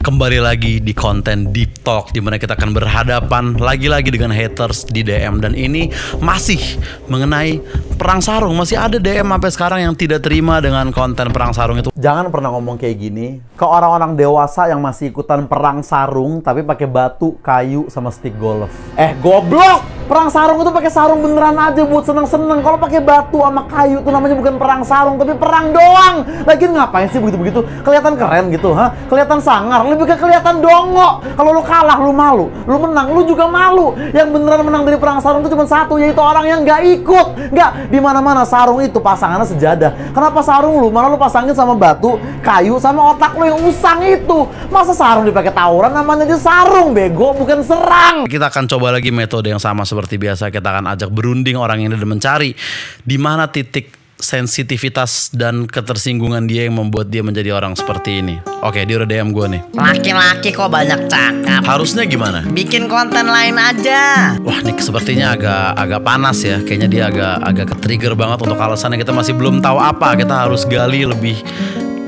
Kembali lagi di konten Deep Talk, dimana kita akan berhadapan lagi-lagi dengan haters di DM. Dan ini masih mengenai perang sarung. Masih ada DM sampai sekarang yang tidak terima dengan konten perang sarung itu. Jangan pernah ngomong kayak gini ke orang-orang dewasa yang masih ikutan perang sarung tapi pakai batu, kayu, sama stick golf. Goblok! Perang sarung itu pakai sarung beneran aja buat seneng-seneng. Kalau pakai batu sama kayu itu namanya bukan perang sarung, tapi perang doang. Lagian ngapain sih begitu-begitu? Kelihatan keren gitu, ha? Kelihatan sangar, lebih ke kelihatan dongo. Kalau lu kalah, lu malu. Lu menang, lu juga malu. Yang beneran menang dari perang sarung itu cuma satu, yaitu orang yang nggak ikut. Nggak, di mana-mana sarung itu pasangannya sejadah. Kenapa sarung lu? Malah lu pasangin sama batu, kayu, sama otak lu yang usang itu. Masa sarung dipakai tawuran? Namanya aja sarung, bego, bukan serang. Kita akan coba lagi metode yang sama seperti biasa. Kita akan ajak berunding orang ini dan mencari di mana titik sensitivitas dan ketersinggungan dia yang membuat dia menjadi orang seperti ini. Oke, dia udah DM gue nih. Laki-laki kok banyak cakap. Harusnya gimana? Bikin konten lain aja. Wah, ini sepertinya agak panas ya. Kayaknya dia agak ke-trigger banget untuk alasannya. Kita masih belum tahu apa. Kita harus gali lebih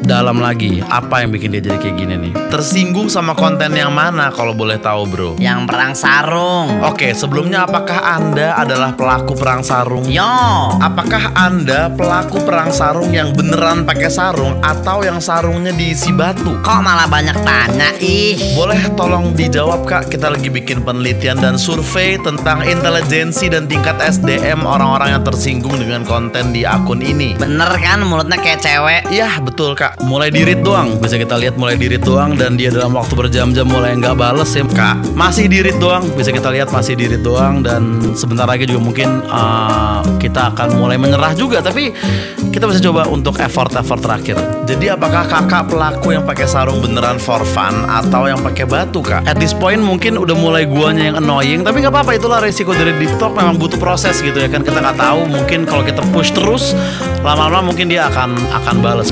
dalam lagi. Apa yang bikin dia jadi kayak gini nih? Tersinggung sama konten yang mana kalau boleh tahu, bro? Yang perang sarung. Oke, sebelumnya apakah Anda adalah pelaku perang sarung? Yo. Apakah Anda pelaku perang sarung yang beneran pakai sarung atau yang sarungnya diisi batu? Kok malah banyak tanya, ih. Boleh tolong dijawab, Kak? Kita lagi bikin penelitian dan survei tentang intelijensi dan tingkat SDM orang-orang yang tersinggung dengan konten di akun ini. Bener kan mulutnya kayak cewek? Iya, betul, Kak. Mulai dirit doang. Bisa kita lihat mulai dirit doang. Dan dia dalam waktu berjam-jam mulai nggak bales ya, Kak. Masih dirit doang. Bisa kita lihat masih dirit doang. Dan sebentar lagi juga mungkin kita akan mulai menyerah juga. Tapi kita bisa coba untuk effort terakhir. Jadi apakah kakak pelaku yang pakai sarung beneran for fun atau yang pakai batu, Kak? At this point mungkin udah mulai guanya yang annoying. Tapi nggak apa-apa, itulah resiko dari Deep Talk. Memang butuh proses gitu ya kan. Kita nggak tahu, mungkin kalau kita push terus lama-lama mungkin dia akan bales.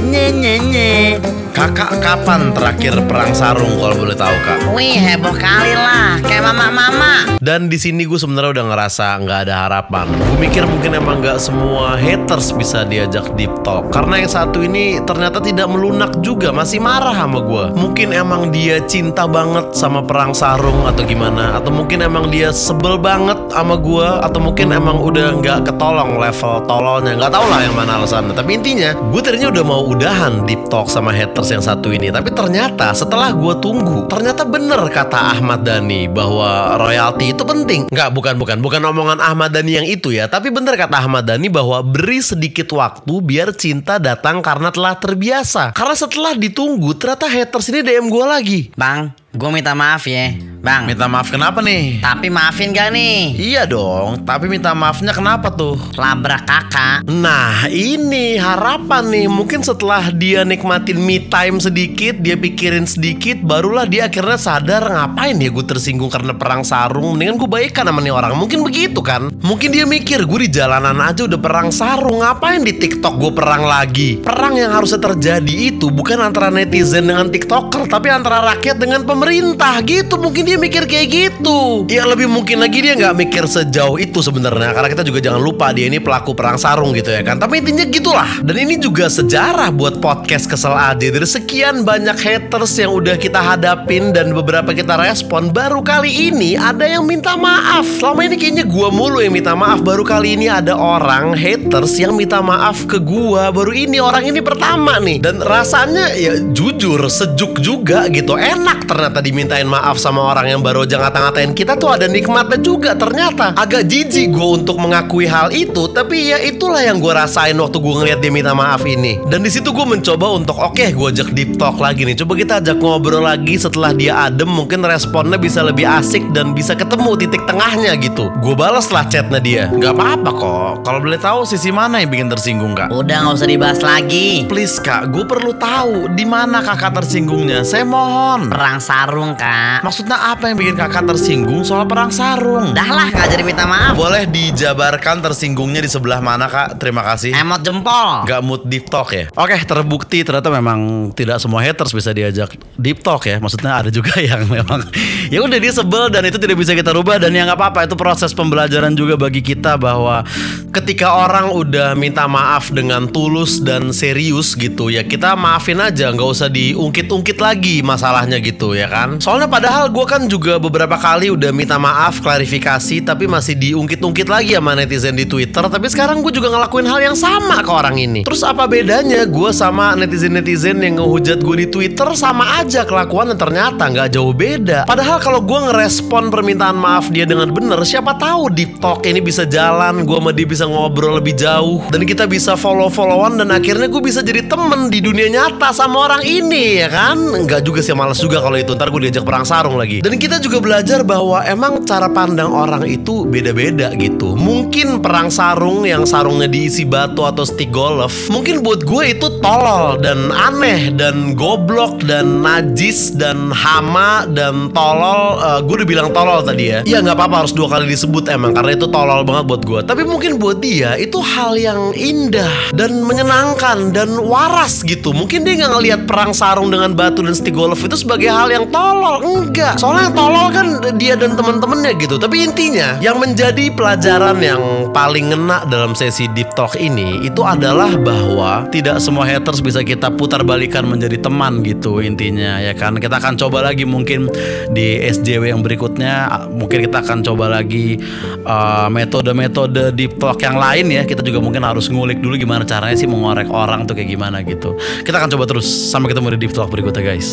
Kakak kapan terakhir perang sarung kalau boleh tahu, Kak? Wih, heboh kali lah, kayak mama-mama. Dan di sini gue sebenarnya udah ngerasa nggak ada harapan. Gue mikir mungkin emang nggak semua haters bisa diajak Deep Talk. Karena yang satu ini ternyata tidak melunak juga, masih marah sama gue. Mungkin emang dia cinta banget sama perang sarung atau gimana. Atau mungkin emang dia sebel banget sama gue. Atau mungkin emang udah nggak ketolong level tololnya. Nggak tau lah yang mana alasannya. Tapi intinya gue tadinya udah mau udahan Deep Talk sama haters yang satu ini. Tapi ternyata setelah gue tunggu, ternyata bener kata Ahmad Dhani bahwa royalti itu penting. Nggak, bukan omongan Ahmad Dhani yang itu ya. Tapi bener kata Ahmad Dhani bahwa beri sedikit waktu biar cinta datang karena telah terbiasa. Karena setelah ditunggu ternyata haters ini DM gue lagi. Bang, gue minta maaf ya. Bang, Minta maaf kenapa nih? tapi maafin gak nih? Iya dong, tapi minta maafnya kenapa tuh? Labrak kakak. Nah ini harapan nih. Mungkin setelah dia nikmatin me time sedikit, dia pikirin sedikit, barulah dia akhirnya sadar, ngapain ya gue tersinggung karena perang sarung. Mendingan gue baikan sama nih orang. Mungkin begitu kan. Mungkin dia mikir, gue di jalanan aja udah perang sarung, ngapain di TikTok gue perang lagi. Perang yang harusnya terjadi itu bukan antara netizen dengan TikToker, tapi antara rakyat dengan pemerintah gitu. Mungkin dia mikir kayak gitu. Ya lebih mungkin lagi dia nggak mikir sejauh itu sebenarnya. Karena kita juga jangan lupa dia ini pelaku perang sarung gitu ya kan. Tapi intinya gitulah. Dan ini juga sejarah buat podcast Kesel aja. Dari sekian banyak haters yang udah kita hadapin dan beberapa kita respon, baru kali ini ada yang minta maaf. Selama ini kayaknya gua mulu yang minta maaf. Baru kali ini ada orang haters yang minta maaf ke gua. Baru ini orang ini pertama nih. Dan rasanya ya jujur sejuk juga gitu. Enak ternyata dimintain maaf sama orang yang baru aja ngata-ngatain kita tuh ada nikmatnya juga ternyata. Agak jijik gue untuk mengakui hal itu, tapi ya itulah yang gue rasain waktu gue ngeliat dia minta maaf ini. Dan di situ gue mencoba untuk oke, gue ajak Deep Talk lagi nih. Coba kita ajak ngobrol lagi setelah dia adem, mungkin responnya bisa lebih asik dan bisa ketemu titik tengahnya gitu. Gue balas lah chatnya dia. Gak apa-apa kok. Kalau boleh tahu sisi mana yang bikin tersinggung, Kak? Udah gak usah dibahas lagi. Please Kak, gue perlu tahu di mana kakak tersinggungnya. Saya mohon. Perang sarung, Kak. Maksudnya apa yang bikin kakak tersinggung soal perang sarung? Dah lah, gak jadi minta maaf. Boleh dijabarkan tersinggungnya di sebelah mana, Kak? Terima kasih. Emot jempol. Gak mood Deep Talk ya? Oke, terbukti ternyata memang tidak semua haters bisa diajak Deep Talk ya. Maksudnya ada juga yang memang Ya udah dia sebel dan itu tidak bisa kita rubah, dan ya nggak apa-apa, itu proses pembelajaran juga bagi kita bahwa ketika orang udah minta maaf dengan tulus dan serius gitu ya, kita maafin aja, nggak usah diungkit-ungkit lagi masalahnya gitu ya kan. Soalnya padahal gue kan juga beberapa kali udah minta maaf, klarifikasi, tapi masih diungkit-ungkit lagi sama netizen di Twitter. Tapi sekarang gue juga ngelakuin hal yang sama ke orang ini. Terus apa bedanya gue sama netizen-netizen yang ngehujat gue di Twitter? Sama aja kelakuan, dan ternyata nggak jauh beda. Padahal kalau gue ngerespon permintaan maaf dia dengan bener, siapa tahu Deep Talk ini bisa jalan, gue sama dia bisa ngobrol lebih jauh, dan kita bisa follow-followan, dan akhirnya gue bisa jadi temen di dunia nyata sama orang ini ya kan. Nggak juga sih, males juga kalau itu, ntar gue diajak perang sarung lagi. Dan kita juga belajar bahwa emang cara pandang orang itu beda-beda gitu. Mungkin perang sarung yang sarungnya diisi batu atau stick golf, mungkin buat gue itu tolol dan aneh dan goblok dan najis dan hama dan tolol. Gue udah bilang tolol tadi ya. Ya nggak apa-apa harus 2 kali disebut emang, karena itu tolol banget buat gue. Tapi mungkin buat dia itu hal yang indah dan menyenangkan dan waras gitu. Mungkin dia nggak ngelihat perang sarung dengan batu dan stick golf itu sebagai hal yang tolol. Enggak. Soalnya yang tolol kan dia dan teman-temannya gitu. Tapi intinya yang menjadi pelajaran yang paling ngena dalam sesi Deep Talk ini itu adalah bahwa tidak semua haters bisa kita putar balikan menjadi teman gitu intinya ya kan. Kita akan coba lagi mungkin di SJW yang berikutnya, mungkin kita akan coba lagi metode-metode Deep Talk yang lain ya. Kita juga mungkin harus ngulik dulu gimana caranya sih mengorek orang tuh kayak gimana gitu. Kita akan coba terus. Sampai ketemu di Deep Talk berikutnya guys.